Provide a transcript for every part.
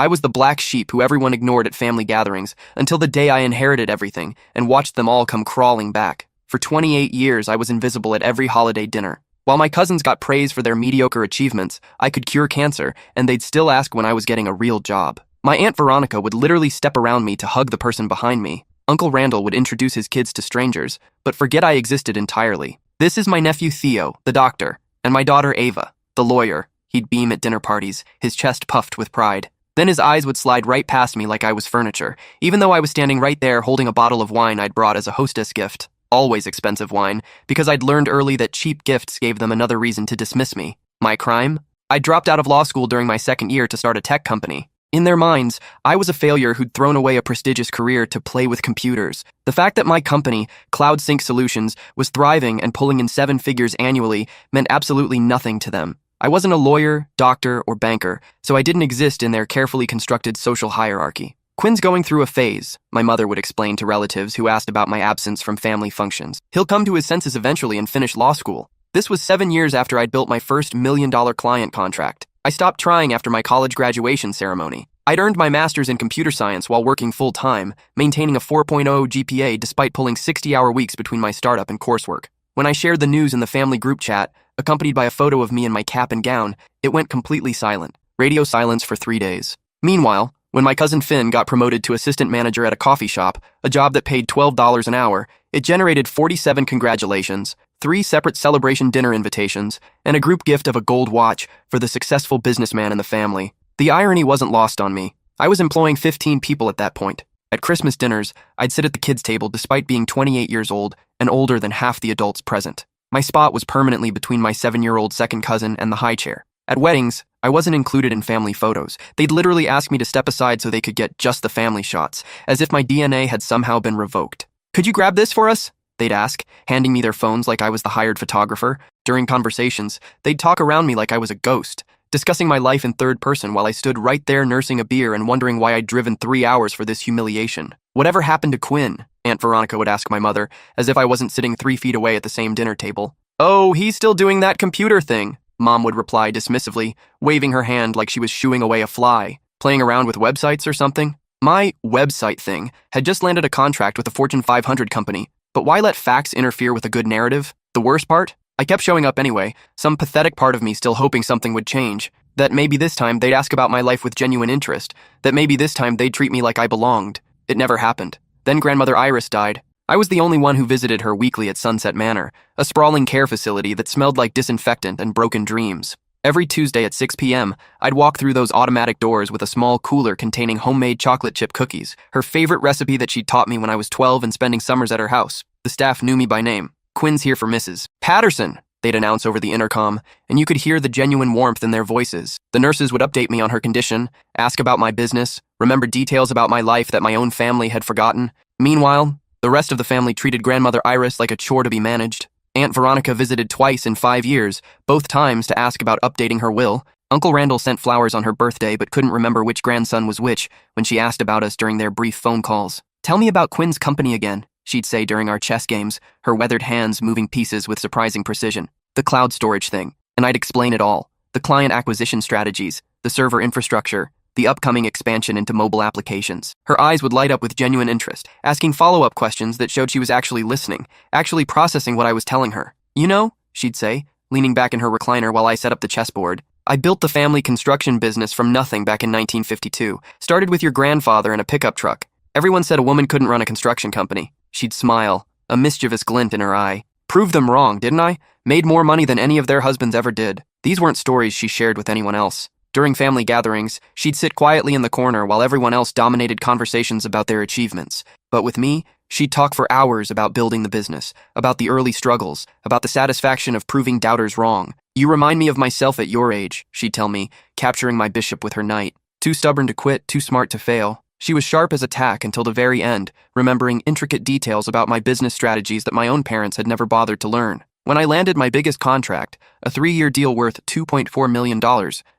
I was the black sheep who everyone ignored at family gatherings until the day I inherited everything and watched them all come crawling back. For 28 years, I was invisible at every holiday dinner. While my cousins got praise for their mediocre achievements, I could cure cancer, and they'd still ask when I was getting a real job. My Aunt Veronica would literally step around me to hug the person behind me. Uncle Randall would introduce his kids to strangers, but forget I existed entirely. This is my nephew Theo, the doctor, and my daughter Ava, the lawyer. He'd beam at dinner parties, his chest puffed with pride. Then his eyes would slide right past me like I was furniture, even though I was standing right there holding a bottle of wine I'd brought as a hostess gift. Always expensive wine, because I'd learned early that cheap gifts gave them another reason to dismiss me. My crime? I dropped out of law school during my second year to start a tech company. In their minds, I was a failure who'd thrown away a prestigious career to play with computers. The fact that my company, Cloud Sync Solutions, was thriving and pulling in 7 figures annually meant absolutely nothing to them. I wasn't a lawyer, doctor, or banker, so I didn't exist in their carefully constructed social hierarchy. Quinn's going through a phase, my mother would explain to relatives who asked about my absence from family functions. He'll come to his senses eventually and finish law school. This was 7 years after I'd built my first $1 million client contract. I stopped trying after my college graduation ceremony. I'd earned my master's in computer science while working full-time, maintaining a 4.0 GPA despite pulling 60-hour weeks between my startup and coursework. When I shared the news in the family group chat, accompanied by a photo of me in my cap and gown, it went completely silent. Radio silence for 3 days. Meanwhile, when my cousin Finn got promoted to assistant manager at a coffee shop, a job that paid $12 an hour, it generated 47 congratulations, 3 separate celebration dinner invitations, and a group gift of a gold watch for the successful businessman in the family. The irony wasn't lost on me. I was employing 15 people at that point. At Christmas dinners, I'd sit at the kids' table despite being 28 years old and older than half the adults present. My spot was permanently between my 7-year-old second cousin and the high chair. At weddings, I wasn't included in family photos. They'd literally ask me to step aside so they could get just the family shots, as if my DNA had somehow been revoked. "Could you grab this for us?" they'd ask, handing me their phones like I was the hired photographer. During conversations, they'd talk around me like I was a ghost, discussing my life in third person while I stood right there nursing a beer and wondering why I'd driven 3 hours for this humiliation. "Whatever happened to Quinn?" Aunt Veronica would ask my mother, as if I wasn't sitting 3 feet away at the same dinner table. "Oh, he's still doing that computer thing," Mom would reply dismissively, waving her hand like she was shooing away a fly. "Playing around with websites or something?" My website thing had just landed a contract with a Fortune 500 company, but why let facts interfere with a good narrative? The worst part? I kept showing up anyway, some pathetic part of me still hoping something would change, that maybe this time they'd ask about my life with genuine interest, that maybe this time they'd treat me like I belonged. It never happened. Then Grandmother Iris died. I was the only one who visited her weekly at Sunset Manor, a sprawling care facility that smelled like disinfectant and broken dreams. Every Tuesday at 6 p.m., I'd walk through those automatic doors with a small cooler containing homemade chocolate chip cookies, her favorite recipe that she'd taught me when I was 12 and spending summers at her house. The staff knew me by name. "Quinn's here for Mrs. Patterson," they'd announce over the intercom, and you could hear the genuine warmth in their voices. The nurses would update me on her condition, ask about my business, remember details about my life that my own family had forgotten. Meanwhile, the rest of the family treated Grandmother Iris like a chore to be managed. Aunt Veronica visited twice in 5 years, both times to ask about updating her will. Uncle Randall sent flowers on her birthday but couldn't remember which grandson was which when she asked about us during their brief phone calls. "Tell me about Quinn's company again," she'd say during our chess games, her weathered hands moving pieces with surprising precision. "The cloud storage thing." And I'd explain it all. The client acquisition strategies, the server infrastructure, the upcoming expansion into mobile applications. Her eyes would light up with genuine interest, asking follow-up questions that showed she was actually listening, actually processing what I was telling her. "You know," she'd say, leaning back in her recliner while I set up the chessboard, "I built the family construction business from nothing back in 1952. Started with your grandfather in a pickup truck. Everyone said a woman couldn't run a construction company." She'd smile, a mischievous glint in her eye. "Proved them wrong, didn't I? Made more money than any of their husbands ever did." These weren't stories she shared with anyone else. During family gatherings, she'd sit quietly in the corner while everyone else dominated conversations about their achievements. But with me, she'd talk for hours about building the business, about the early struggles, about the satisfaction of proving doubters wrong. "You remind me of myself at your age," she'd tell me, capturing my bishop with her knight. Too stubborn to quit, too smart to fail. She was sharp as a tack until the very end, remembering intricate details about my business strategies that my own parents had never bothered to learn. When I landed my biggest contract, a 3-year deal worth $2.4 million,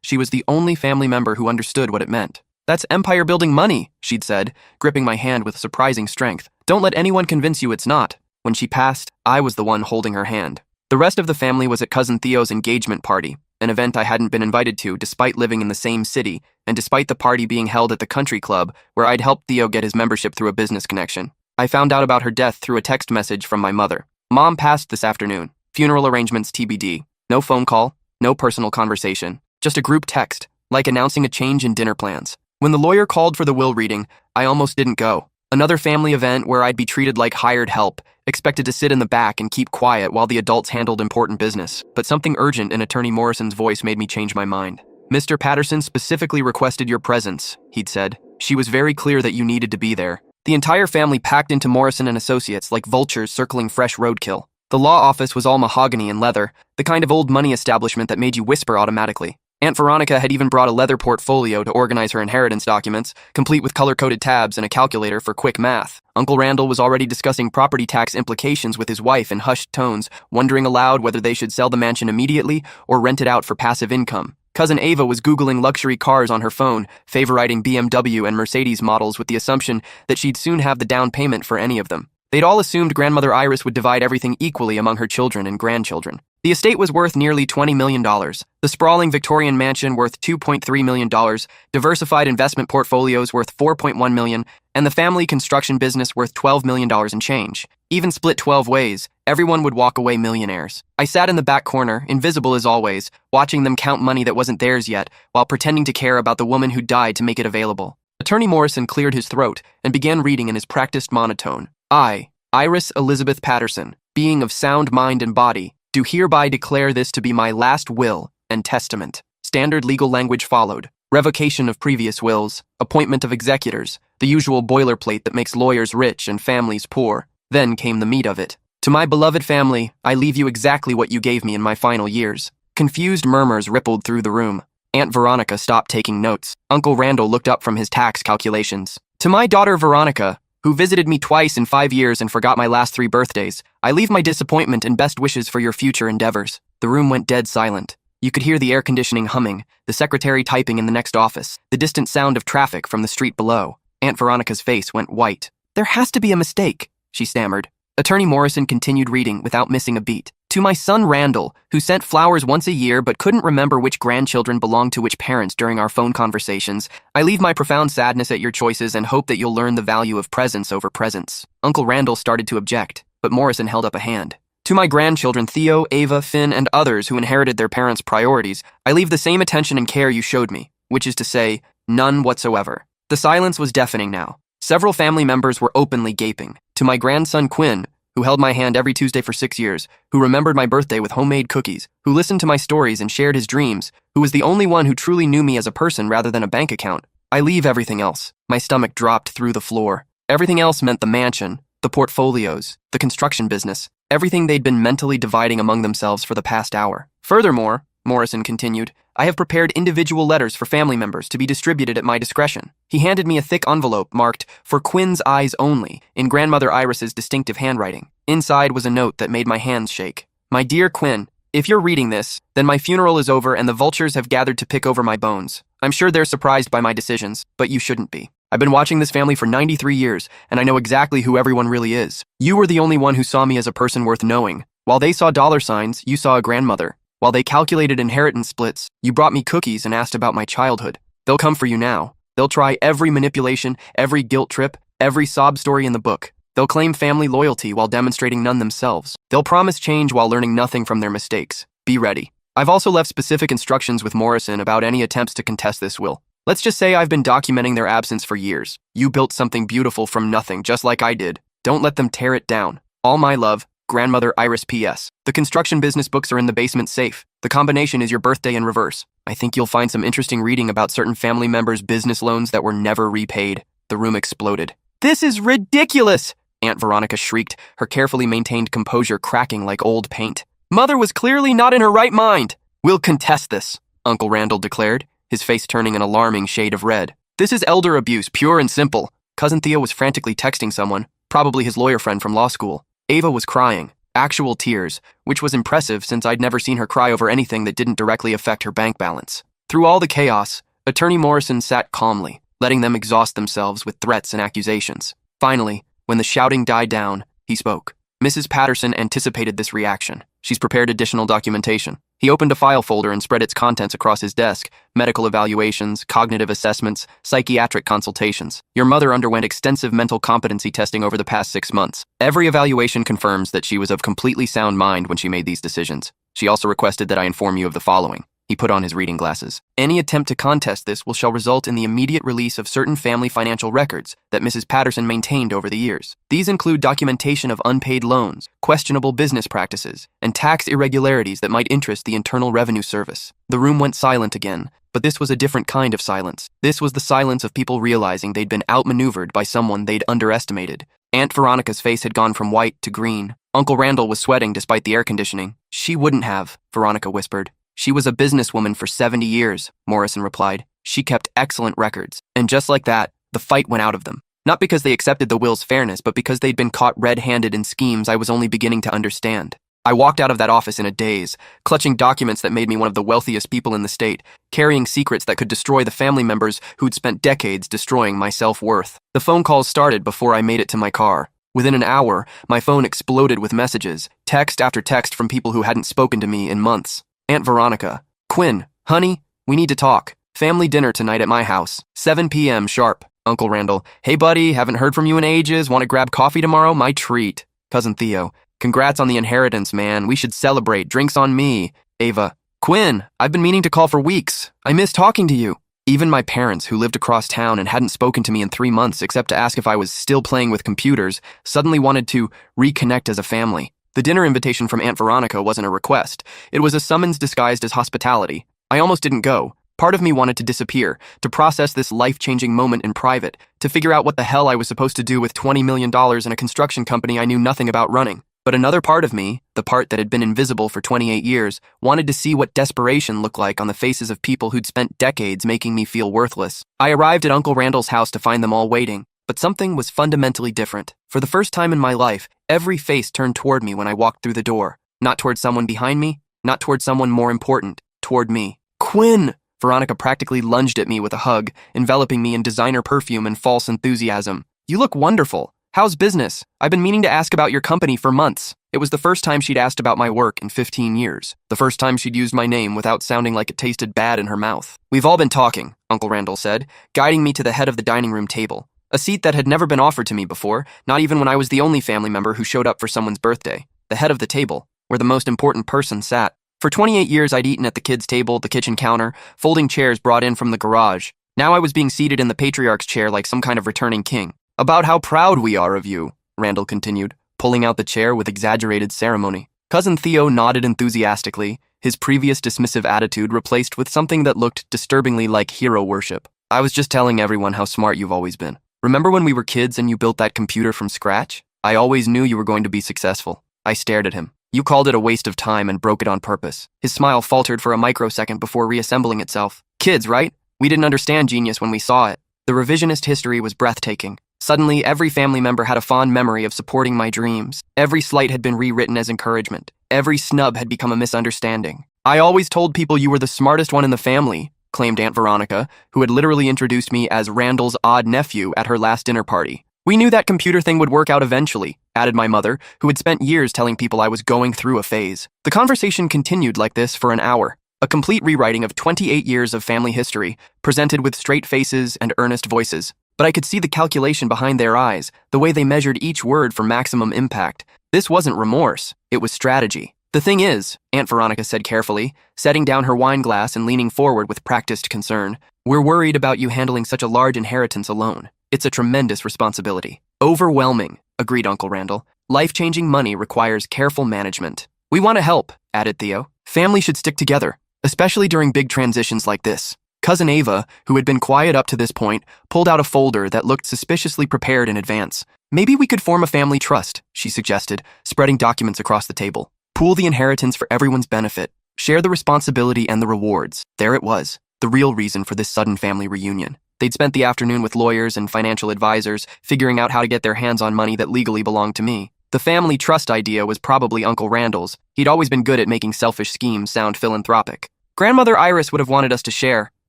she was the only family member who understood what it meant. "That's empire-building money," she'd said, gripping my hand with surprising strength. "Don't let anyone convince you it's not." When she passed, I was the one holding her hand. The rest of the family was at Cousin Theo's engagement party. an event I hadn't been invited to despite living in the same city, and despite the party being held at the country club where I'd helped Theo get his membership through a business connection. I found out about her death through a text message from my mother. Mom passed this afternoon. Funeral arrangements TBD. No phone call, no personal conversation. Just a group text, like announcing a change in dinner plans. When the lawyer called for the will reading, I almost didn't go. Another family event where I'd be treated like hired help, expected to sit in the back and keep quiet while the adults handled important business. But something urgent in Attorney Morrison's voice made me change my mind. Mr. Patterson specifically requested your presence, he'd said. She was very clear that you needed to be there. The entire family packed into Morrison and Associates like vultures circling fresh roadkill. The law office was all mahogany and leather, the kind of old money establishment that made you whisper automatically. Aunt Veronica had even brought a leather portfolio to organize her inheritance documents, complete with color-coded tabs and a calculator for quick math. Uncle Randall was already discussing property tax implications with his wife in hushed tones, wondering aloud whether they should sell the mansion immediately or rent it out for passive income. Cousin Ava was Googling luxury cars on her phone, favoriting BMW and Mercedes models with the assumption that she'd soon have the down payment for any of them. They'd all assumed Grandmother Iris would divide everything equally among her children and grandchildren. The estate was worth nearly $20 million, the sprawling Victorian mansion worth $2.3 million, diversified investment portfolios worth $4.1 million, and the family construction business worth $12 million and change. Even split 12 ways, everyone would walk away millionaires. I sat in the back corner, invisible as always, watching them count money that wasn't theirs yet, while pretending to care about the woman who died to make it available. Attorney Morrison cleared his throat and began reading in his practiced monotone. I, Iris Elizabeth Patterson, being of sound mind and body, do hereby declare this to be my last will and testament. Standard legal language followed. Revocation of previous wills, appointment of executors, the usual boilerplate that makes lawyers rich and families poor. Then came the meat of it. To my beloved family, I leave you exactly what you gave me in my final years. Confused murmurs rippled through the room. Aunt Veronica stopped taking notes. Uncle Randall looked up from his tax calculations. To my daughter Veronica, who visited me twice in 5 years and forgot my last 3 birthdays, I leave my disappointment and best wishes for your future endeavors. The room went dead silent. You could hear the air conditioning humming, the secretary typing in the next office, the distant sound of traffic from the street below. Aunt Veronica's face went white. There has to be a mistake, she stammered. Attorney Morrison continued reading without missing a beat. To my son Randall, who sent flowers once a year but couldn't remember which grandchildren belonged to which parents during our phone conversations, I leave my profound sadness at your choices and hope that you'll learn the value of presence over presents. Uncle Randall started to object, but Morrison held up a hand. To my grandchildren Theo, Ava, Finn, and others who inherited their parents' priorities, I leave the same attention and care you showed me, which is to say, none whatsoever. The silence was deafening now. Several family members were openly gaping. To my grandson Quinn, who held my hand every Tuesday for 6 years, who remembered my birthday with homemade cookies, who listened to my stories and shared his dreams, who was the only one who truly knew me as a person rather than a bank account. I leave everything else. My stomach dropped through the floor. Everything else meant the mansion, the portfolios, the construction business, everything they'd been mentally dividing among themselves for the past hour. Furthermore, Morrison continued, I have prepared individual letters for family members to be distributed at my discretion. He handed me a thick envelope marked, for Quinn's eyes only, in Grandmother Iris's distinctive handwriting. Inside was a note that made my hands shake. My dear Quinn, if you're reading this, then my funeral is over and the vultures have gathered to pick over my bones. I'm sure they're surprised by my decisions, but you shouldn't be. I've been watching this family for 93 years, and I know exactly who everyone really is. You were the only one who saw me as a person worth knowing. While they saw dollar signs, you saw a grandmother. While they calculated inheritance splits, you brought me cookies and asked about my childhood. They'll come for you now. They'll try every manipulation, every guilt trip, every sob story in the book. They'll claim family loyalty while demonstrating none themselves. They'll promise change while learning nothing from their mistakes. Be ready. I've also left specific instructions with Morrison about any attempts to contest this will. Let's just say I've been documenting their absence for years. You built something beautiful from nothing, just like I did. Don't let them tear it down. All my love, Grandmother Iris P.S. The construction business books are in the basement safe. The combination is your birthday in reverse. I think you'll find some interesting reading about certain family members' business loans that were never repaid. The room exploded. This is ridiculous! Aunt Veronica shrieked, her carefully maintained composure cracking like old paint. Mother was clearly not in her right mind. We'll contest this, Uncle Randall declared, his face turning an alarming shade of red. This is elder abuse, pure and simple. Cousin Theo was frantically texting someone, probably his lawyer friend from law school. Ava was crying, actual tears, which was impressive since I'd never seen her cry over anything that didn't directly affect her bank balance. Through all the chaos, Attorney Morrison sat calmly, letting them exhaust themselves with threats and accusations. Finally, when the shouting died down, he spoke. Mrs. Patterson anticipated this reaction. She's prepared additional documentation. He opened a file folder and spread its contents across his desk: medical evaluations, cognitive assessments, psychiatric consultations. Your mother underwent extensive mental competency testing over the past 6 months. Every evaluation confirms that she was of completely sound mind when she made these decisions. She also requested that I inform you of the following. He put on his reading glasses. Any attempt to contest this shall result in the immediate release of certain family financial records that Mrs. Patterson maintained over the years. These include documentation of unpaid loans, questionable business practices, and tax irregularities that might interest the Internal Revenue Service. The room went silent again, but this was a different kind of silence. This was the silence of people realizing they'd been outmaneuvered by someone they'd underestimated. Aunt Veronica's face had gone from white to green. Uncle Randall was sweating despite the air conditioning. She wouldn't have, Veronica whispered. She was a businesswoman for 70 years, Morrison replied. She kept excellent records. And just like that, the fight went out of them. Not because they accepted the will's fairness, but because they'd been caught red-handed in schemes I was only beginning to understand. I walked out of that office in a daze, clutching documents that made me one of the wealthiest people in the state, carrying secrets that could destroy the family members who'd spent decades destroying my self-worth. The phone calls started before I made it to my car. Within an hour, my phone exploded with messages, text after text from people who hadn't spoken to me in months. Aunt Veronica. Quinn, honey, we need to talk. Family dinner tonight at my house. 7 p.m. sharp. Uncle Randall. Hey buddy, haven't heard from you in ages. Want to grab coffee tomorrow? My treat. Cousin Theo. Congrats on the inheritance, man. We should celebrate. Drinks on me. Ava. Quinn, I've been meaning to call for weeks. I miss talking to you. Even my parents, who lived across town and hadn't spoken to me in 3 months except to ask if I was still playing with computers, suddenly wanted to reconnect as a family. The dinner invitation from Aunt Veronica wasn't a request. It was a summons disguised as hospitality. I almost didn't go. Part of me wanted to disappear, to process this life-changing moment in private, to figure out what the hell I was supposed to do with $20 million in a construction company I knew nothing about running. But another part of me, the part that had been invisible for 28 years, wanted to see what desperation looked like on the faces of people who'd spent decades making me feel worthless. I arrived at Uncle Randall's house to find them all waiting. But something was fundamentally different. For the first time in my life, every face turned toward me when I walked through the door. Not toward someone behind me, not toward someone more important, toward me. Quinn! Veronica practically lunged at me with a hug, enveloping me in designer perfume and false enthusiasm. You look wonderful. How's business? I've been meaning to ask about your company for months. It was the first time she'd asked about my work in 15 years. The first time she'd used my name without sounding like it tasted bad in her mouth. We've all been talking, Uncle Randall said, guiding me to the head of the dining room table. A seat that had never been offered to me before, not even when I was the only family member who showed up for someone's birthday. The head of the table, where the most important person sat. For 28 years I'd eaten at the kids' table, the kitchen counter, folding chairs brought in from the garage. Now I was being seated in the patriarch's chair like some kind of returning king. About how proud we are of you, Randall continued, pulling out the chair with exaggerated ceremony. Cousin Theo nodded enthusiastically, his previous dismissive attitude replaced with something that looked disturbingly like hero worship. I was just telling everyone how smart you've always been. Remember when we were kids and you built that computer from scratch? I always knew you were going to be successful. I stared at him. You called it a waste of time and broke it on purpose. His smile faltered for a microsecond before reassembling itself. Kids, right? We didn't understand genius when we saw it. The revisionist history was breathtaking. Suddenly, every family member had a fond memory of supporting my dreams. Every slight had been rewritten as encouragement. Every snub had become a misunderstanding. I always told people you were the smartest one in the family, claimed Aunt Veronica, who had literally introduced me as Randall's odd nephew at her last dinner party. We knew that computer thing would work out eventually, added my mother, who had spent years telling people I was going through a phase. The conversation continued like this for an hour, a complete rewriting of 28 years of family history, presented with straight faces and earnest voices. But I could see the calculation behind their eyes, the way they measured each word for maximum impact. This wasn't remorse, it was strategy. The thing is, Aunt Veronica said carefully, setting down her wine glass and leaning forward with practiced concern, we're worried about you handling such a large inheritance alone. It's a tremendous responsibility. Overwhelming, agreed Uncle Randall. Life-changing money requires careful management. We want to help, added Theo. Family should stick together, especially during big transitions like this. Cousin Ava, who had been quiet up to this point, pulled out a folder that looked suspiciously prepared in advance. Maybe we could form a family trust, she suggested, spreading documents across the table. Pool the inheritance for everyone's benefit. Share the responsibility and the rewards. There it was, the real reason for this sudden family reunion. They'd spent the afternoon with lawyers and financial advisors, figuring out how to get their hands on money that legally belonged to me. The family trust idea was probably Uncle Randall's. He'd always been good at making selfish schemes sound philanthropic. Grandmother Iris would have wanted us to share,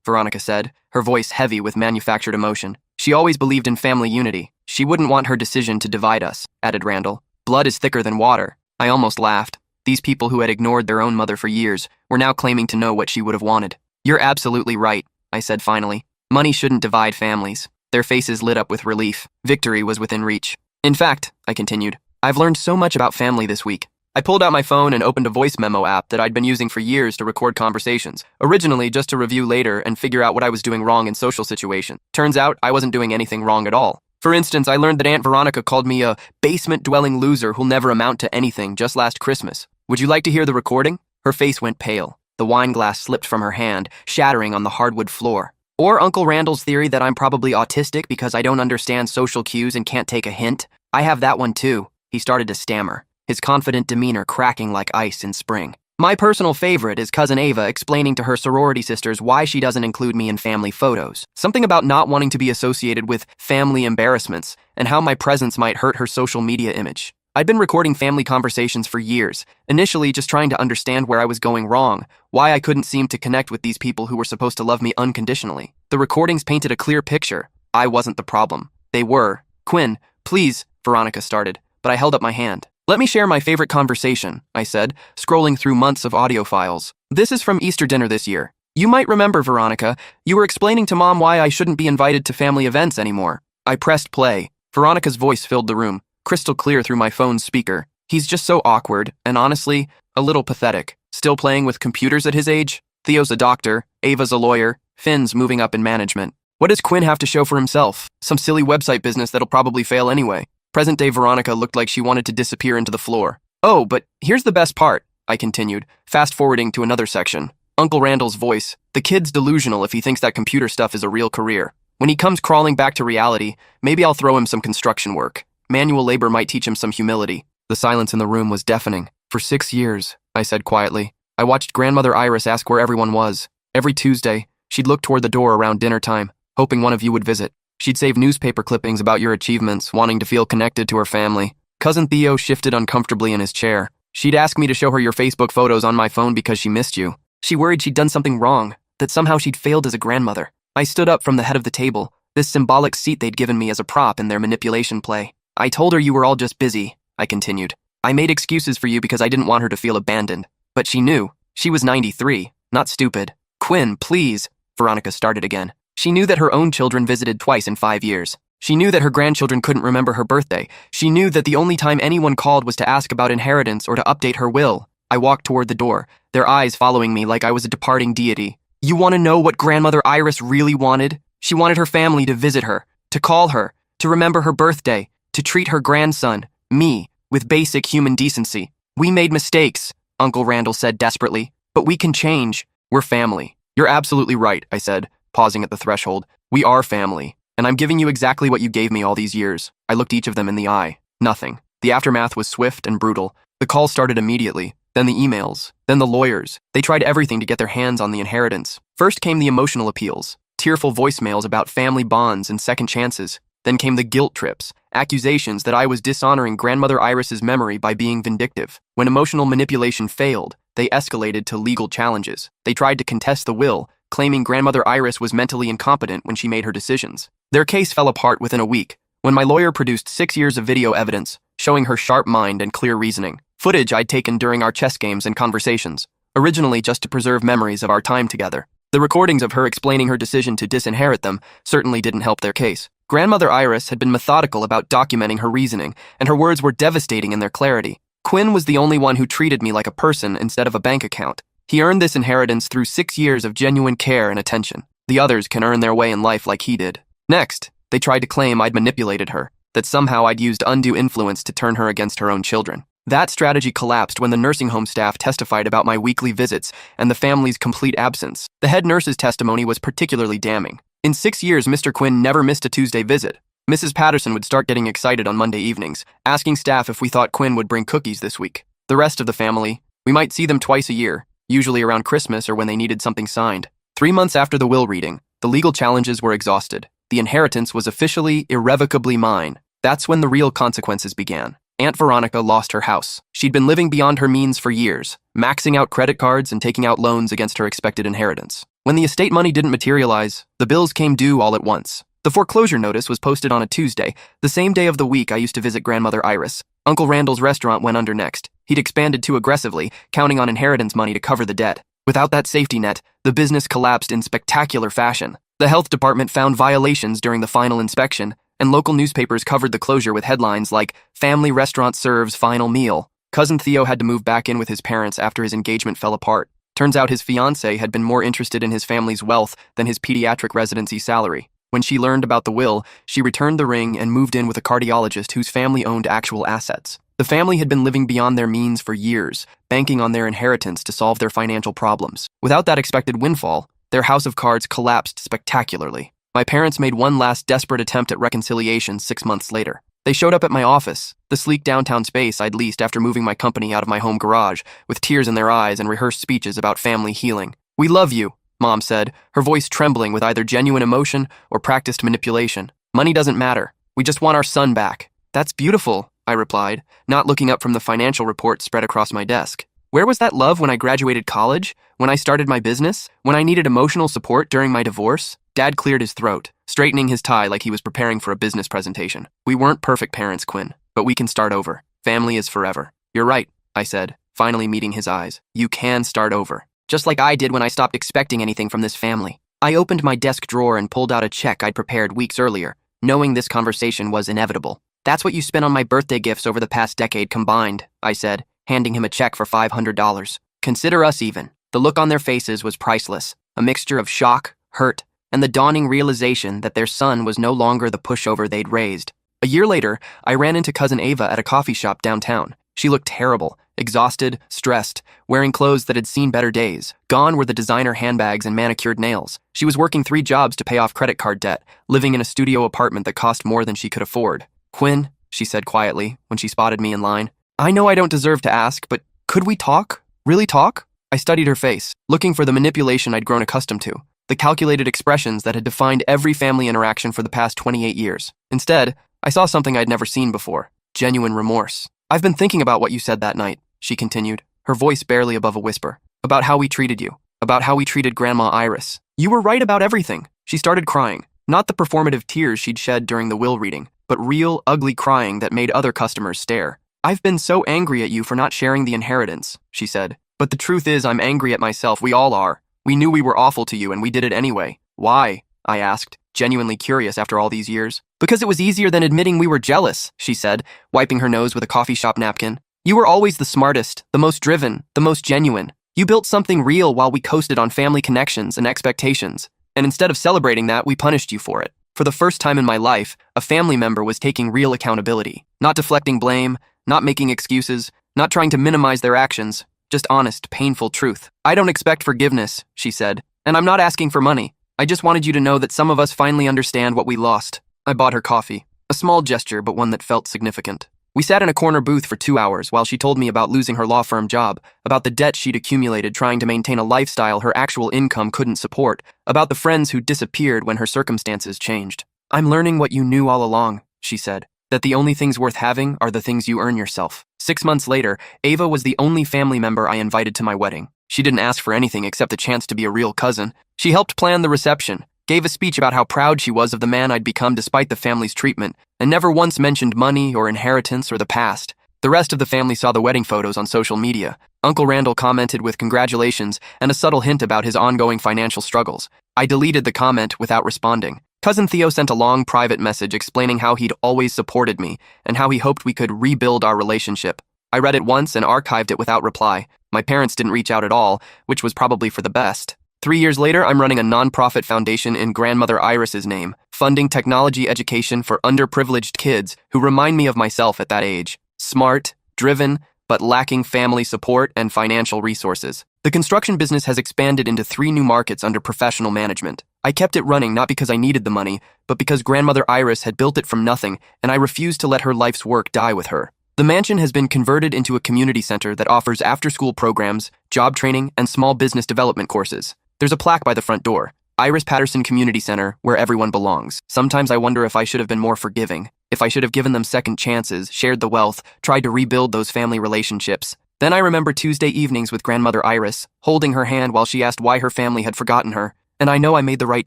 Veronica said, her voice heavy with manufactured emotion. She always believed in family unity. She wouldn't want her decision to divide us, added Randall. Blood is thicker than water. I almost laughed. These people who had ignored their own mother for years were now claiming to know what she would have wanted. "You're absolutely right," I said finally. "Money shouldn't divide families." Their faces lit up with relief. Victory was within reach. "In fact," I continued, "I've learned so much about family this week." I pulled out my phone and opened a voice memo app that I'd been using for years to record conversations, originally just to review later and figure out what I was doing wrong in social situations. Turns out I wasn't doing anything wrong at all. For instance, I learned that Aunt Veronica called me a basement-dwelling loser who'll never amount to anything just last Christmas. "Would you like to hear the recording?" Her face went pale. The wine glass slipped from her hand, shattering on the hardwood floor. "Or Uncle Randall's theory that I'm probably autistic because I don't understand social cues and can't take a hint? I have that one too." He started to stammer, his confident demeanor cracking like ice in spring. "My personal favorite is Cousin Ava explaining to her sorority sisters why she doesn't include me in family photos. Something about not wanting to be associated with family embarrassments and how my presence might hurt her social media image." I'd been recording family conversations for years, initially just trying to understand where I was going wrong, why I couldn't seem to connect with these people who were supposed to love me unconditionally. The recordings painted a clear picture. I wasn't the problem. They were. "Quinn, please," Veronica started, but I held up my hand. "Let me share my favorite conversation," I said, scrolling through months of audio files. "This is from Easter dinner this year. You might remember, Veronica, you were explaining to Mom why I shouldn't be invited to family events anymore." I pressed play. Veronica's voice filled the room, crystal clear through my phone's speaker. "He's just so awkward, and honestly, a little pathetic. Still playing with computers at his age? Theo's a doctor, Ava's a lawyer, Finn's moving up in management. What does Quinn have to show for himself? Some silly website business that'll probably fail anyway." Present-day Veronica looked like she wanted to disappear into the floor. "Oh, but here's the best part," I continued, fast-forwarding to another section. Uncle Randall's voice. "The kid's delusional if he thinks that computer stuff is a real career. When he comes crawling back to reality, maybe I'll throw him some construction work. Manual labor might teach him some humility." The silence in the room was deafening. "For 6 years," I said quietly, "I watched Grandmother Iris ask where everyone was. Every Tuesday, she'd look toward the door around dinner time, hoping one of you would visit. She'd save newspaper clippings about your achievements, wanting to feel connected to her family." Cousin Theo shifted uncomfortably in his chair. "She'd ask me to show her your Facebook photos on my phone because she missed you. She worried she'd done something wrong, that somehow she'd failed as a grandmother." I stood up from the head of the table, this symbolic seat they'd given me as a prop in their manipulation play. "I told her you were all just busy," I continued. "I made excuses for you because I didn't want her to feel abandoned. But she knew. She was 93, not stupid." "Quinn, please," Veronica started again. She knew that her own children visited twice in 5 years. She knew that her grandchildren couldn't remember her birthday. She knew that the only time anyone called was to ask about inheritance or to update her will. I walked toward the door, their eyes following me like I was a departing deity. "You want to know what Grandmother Iris really wanted? She wanted her family to visit her, to call her, to remember her birthday, to treat her grandson, me, with basic human decency. We made mistakes," Uncle Randall said desperately, "but we can change. We're family." "You're absolutely right," I said, pausing at the threshold. "We are family, and I'm giving you exactly what you gave me all these years." I looked each of them in the eye. Nothing. The aftermath was swift and brutal. The call started immediately, then the emails, then the lawyers. They tried everything to get their hands on the inheritance. First came the emotional appeals, tearful voicemails about family bonds and second chances. Then came the guilt trips, accusations that I was dishonoring Grandmother Iris's memory by being vindictive. When emotional manipulation failed, they escalated to legal challenges. They tried to contest the will, claiming Grandmother Iris was mentally incompetent when she made her decisions. Their case fell apart within a week, when my lawyer produced 6 years of video evidence, showing her sharp mind and clear reasoning. Footage I'd taken during our chess games and conversations, originally just to preserve memories of our time together. The recordings of her explaining her decision to disinherit them certainly didn't help their case. Grandmother Iris had been methodical about documenting her reasoning, and her words were devastating in their clarity. Quinn was the only one who treated me like a person instead of a bank account. He earned this inheritance through 6 years of genuine care and attention. The others can earn their way in life like he did. Next, they tried to claim I'd manipulated her, that somehow I'd used undue influence to turn her against her own children. That strategy collapsed when the nursing home staff testified about my weekly visits and the family's complete absence. The head nurse's testimony was particularly damning. In 6 years, Mr. Quinn never missed a Tuesday visit. Mrs. Patterson would start getting excited on Monday evenings, asking staff if we thought Quinn would bring cookies this week. The rest of the family, we might see them twice a year, usually around Christmas or when they needed something signed. 3 months after the will reading, the legal challenges were exhausted. The inheritance was officially, irrevocably mine. That's when the real consequences began. Aunt Veronica lost her house. She'd been living beyond her means for years, maxing out credit cards and taking out loans against her expected inheritance. When the estate money didn't materialize, the bills came due all at once. The foreclosure notice was posted on a Tuesday, the same day of the week I used to visit Grandmother Iris. Uncle Randall's restaurant went under next. He'd expanded too aggressively, counting on inheritance money to cover the debt. Without that safety net, the business collapsed in spectacular fashion. The health department found violations during the final inspection, and local newspapers covered the closure with headlines like, "Family Restaurant Serves Final Meal." Cousin Theo had to move back in with his parents after his engagement fell apart. Turns out his fiancée had been more interested in his family's wealth than his pediatric residency salary. When she learned about the will, she returned the ring and moved in with a cardiologist whose family owned actual assets. The family had been living beyond their means for years, banking on their inheritance to solve their financial problems. Without that expected windfall, their house of cards collapsed spectacularly. My parents made one last desperate attempt at reconciliation 6 months later. They showed up at my office, the sleek downtown space I'd leased after moving my company out of my home garage, with tears in their eyes and rehearsed speeches about family healing. "We love you," Mom said, her voice trembling with either genuine emotion or practiced manipulation. "Money doesn't matter. We just want our son back." "That's beautiful," I replied, not looking up from the financial report spread across my desk. Where was that love when I graduated college? When I started my business? When I needed emotional support during my divorce? Dad cleared his throat, straightening his tie like he was preparing for a business presentation. "We weren't perfect parents, Quinn, but we can start over. Family is forever." "You're right," I said, finally meeting his eyes. "You can start over. Just like I did when I stopped expecting anything from this family." I opened my desk drawer and pulled out a check I'd prepared weeks earlier, knowing this conversation was inevitable. "That's what you spent on my birthday gifts over the past decade combined," I said, handing him a check for $500. "Consider us even." The look on their faces was priceless, a mixture of shock, hurt, and the dawning realization that their son was no longer the pushover they'd raised. A year later, I ran into Cousin Ava at a coffee shop downtown. She looked terrible, exhausted, stressed, wearing clothes that had seen better days. Gone were the designer handbags and manicured nails. She was working 3 jobs to pay off credit card debt, living in a studio apartment that cost more than she could afford. "Quinn," she said quietly when she spotted me in line, "I know I don't deserve to ask, but could we talk? Really talk?" I studied her face, looking for the manipulation I'd grown accustomed to, the calculated expressions that had defined every family interaction for the past 28 years. Instead, I saw something I'd never seen before: genuine remorse. "I've been thinking about what you said that night," she continued, her voice barely above a whisper, "about how we treated you, about how we treated Grandma Iris. You were right about everything." She started crying, not the performative tears she'd shed during the will reading, but real, ugly crying that made other customers stare. "I've been so angry at you for not sharing the inheritance," she said. "But the truth is I'm angry at myself. We all are. We knew we were awful to you and we did it anyway." "Why?" I asked, genuinely curious after all these years. "Because it was easier than admitting we were jealous," she said, wiping her nose with a coffee shop napkin. "You were always the smartest, the most driven, the most genuine. You built something real while we coasted on family connections and expectations. And instead of celebrating that, we punished you for it. For the first time in my life, a family member was taking real accountability, not deflecting blame, not making excuses, not trying to minimize their actions, just honest, painful truth. "I don't expect forgiveness," she said, "and I'm not asking for money. I just wanted you to know that some of us finally understand what we lost." I bought her coffee, a small gesture but one that felt significant. We sat in a corner booth for 2 hours while she told me about losing her law firm job, about the debt she'd accumulated trying to maintain a lifestyle her actual income couldn't support, about the friends who disappeared when her circumstances changed. "I'm learning what you knew all along," she said, "that the only things worth having are the things you earn yourself." 6 months later, Ava was the only family member I invited to my wedding. She didn't ask for anything except a chance to be a real cousin. She helped plan the reception, gave a speech about how proud she was of the man I'd become despite the family's treatment, and never once mentioned money or inheritance or the past. The rest of the family saw the wedding photos on social media. Uncle Randall commented with congratulations and a subtle hint about his ongoing financial struggles. I deleted the comment without responding. Cousin Theo sent a long private message explaining how he'd always supported me and how he hoped we could rebuild our relationship. I read it once and archived it without reply. My parents didn't reach out at all, which was probably for the best. 3 years later, I'm running a nonprofit foundation in Grandmother Iris's name, funding technology education for underprivileged kids who remind me of myself at that age. Smart, driven, but lacking family support and financial resources. The construction business has expanded into 3 new markets under professional management. I kept it running not because I needed the money, but because Grandmother Iris had built it from nothing, and I refused to let her life's work die with her. The mansion has been converted into a community center that offers after-school programs, job training, and small business development courses. There's a plaque by the front door, Iris Patterson Community Center, where everyone belongs. Sometimes I wonder if I should have been more forgiving, if I should have given them second chances, shared the wealth, tried to rebuild those family relationships. Then I remember Tuesday evenings with Grandmother Iris, holding her hand while she asked why her family had forgotten her, and I know I made the right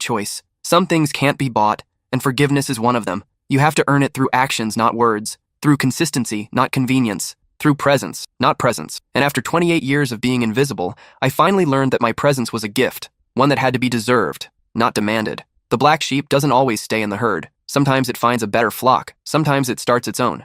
choice. Some things can't be bought, and forgiveness is one of them. You have to earn it through actions, not words, through consistency, not convenience. through presence, not presence. And after 28 years of being invisible, I finally learned that my presence was a gift, one that had to be deserved, not demanded. The black sheep doesn't always stay in the herd. Sometimes it finds a better flock. Sometimes it starts its own.